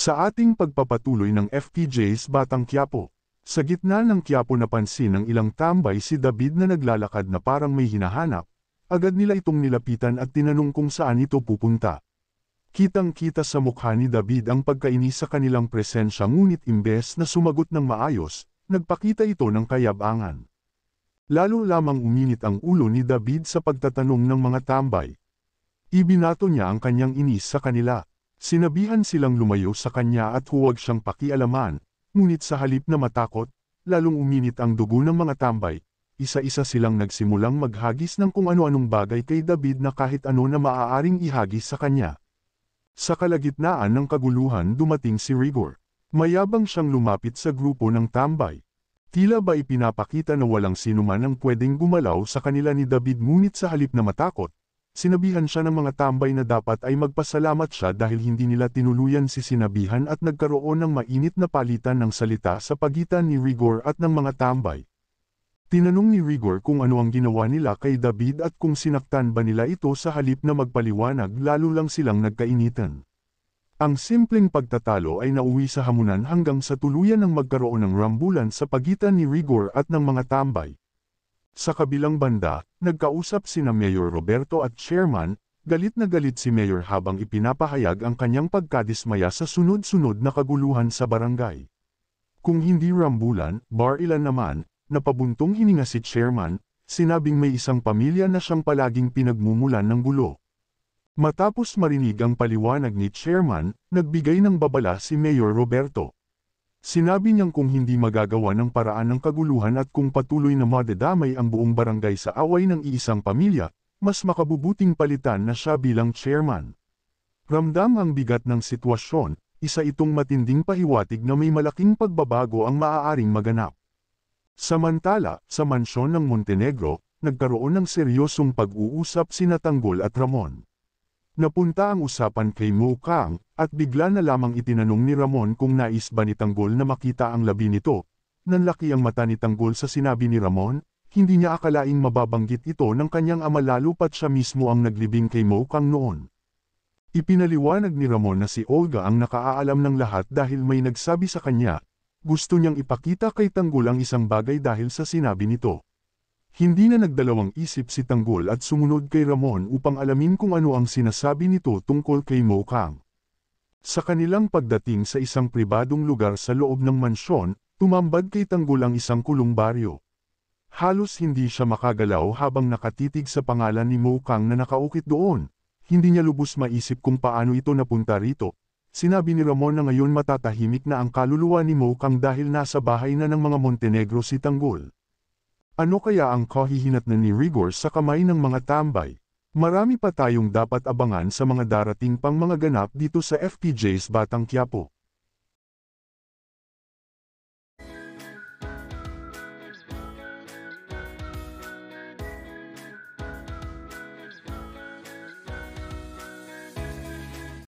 Sa ating pagpapatuloy ng FPJ's Batang Quiapo, sa gitna ng Quiapo napansin ng ilang tambay si David na naglalakad na parang may hinahanap, agad nila itong nilapitan at tinanong kung saan ito pupunta. Kitang-kita sa mukha ni David ang pagkainis sa kanilang presensya ngunit imbes na sumagot ng maayos, nagpakita ito ng kayabangan. Lalo lamang uminit ang ulo ni David sa pagtatanong ng mga tambay. Ibinato niya ang kanyang inis sa kanila. Sinabihan silang lumayo sa kanya at huwag siyang pakialaman, ngunit sa halip na matakot, lalong uminit ang dugo ng mga tambay. Isa-isa silang nagsimulang maghagis ng kung ano-anong bagay kay David na kahit ano na maaaring ihagis sa kanya. Sa kalagitnaan ng kaguluhan dumating si Rigor. Mayabang siyang lumapit sa grupo ng tambay. Tila ba ipinapakita na walang sinuman ang pwedeng gumalaw sa kanila ni David ngunit sa halip na matakot. Sinabihan siya ng mga tambay na dapat ay magpasalamat siya dahil hindi nila tinuluyan si sinabihan at nagkaroon ng mainit na palitan ng salita sa pagitan ni Rigor at ng mga tambay. Tinanong ni Rigor kung ano ang ginawa nila kay David at kung sinaktan ba nila ito sa halip na magpaliwanag lalo lang silang nagkainitan. Ang simpleng pagtatalo ay nauwi sa hamunan hanggang sa tuluyan ng magkaroon ng rambulan sa pagitan ni Rigor at ng mga tambay. Sa kabilang banda, nagkausap sina Mayor Roberto at Chairman, galit na galit si Mayor habang ipinapahayag ang kanyang pagkadismaya sa sunod-sunod na kaguluhan sa barangay. Kung hindi rambulan, bar-ilan naman, napabuntong hininga si Chairman, sinabing may isang pamilya na siyang palaging pinagmumulan ng gulo. Matapos marinig ang paliwanag ni Chairman, nagbigay ng babala si Mayor Roberto. Sinabi niyang kung hindi magagawa ng paraan ng kaguluhan at kung patuloy na madadamay ang buong barangay sa away ng iisang pamilya, mas makabubuting palitan na siya bilang chairman. Ramdam ang bigat ng sitwasyon, isa itong matinding pahiwatig na may malaking pagbabago ang maaaring maganap. Samantala, sa mansyon ng Montenegro, nagkaroon ng seryosong pag-uusap sina Tanggol at Ramon. Napunta ang usapan kay Mo Kang, at bigla na lamang itinanong ni Ramon kung nais ba ni Tanggol na makita ang labi nito. Nanlaki ang mata ni Tanggol sa sinabi ni Ramon, hindi niya akalaing mababanggit ito ng kanyang ama lalo pat siya mismo ang naglibing kay Mo Kang noon. Ipinaliwanag ni Ramon na si Olga ang nakaalam ng lahat dahil may nagsabi sa kanya, gusto niyang ipakita kay Tanggol ang isang bagay dahil sa sinabi nito. Hindi na nagdalawang isip si Tanggol at sumunod kay Ramon upang alamin kung ano ang sinasabi nito tungkol kay Mo Kang. Sa kanilang pagdating sa isang pribadong lugar sa loob ng mansyon, tumambad kay Tanggol ang isang kulong baryo. Halos hindi siya makagalaw habang nakatitig sa pangalan ni Mo Kang na nakaukit doon. Hindi niya lubos maisip kung paano ito napunta rito. Sinabi ni Ramon na ngayon matatahimik na ang kaluluwa ni Mo Kang dahil nasa bahay na ng mga Montenegro si Tanggol. Ano kaya ang kahihinatnan ni Rigor sa kamay ng mga tambay? Marami pa tayong dapat abangan sa mga darating pang mga ganap dito sa FPJ's Batang Quiapo.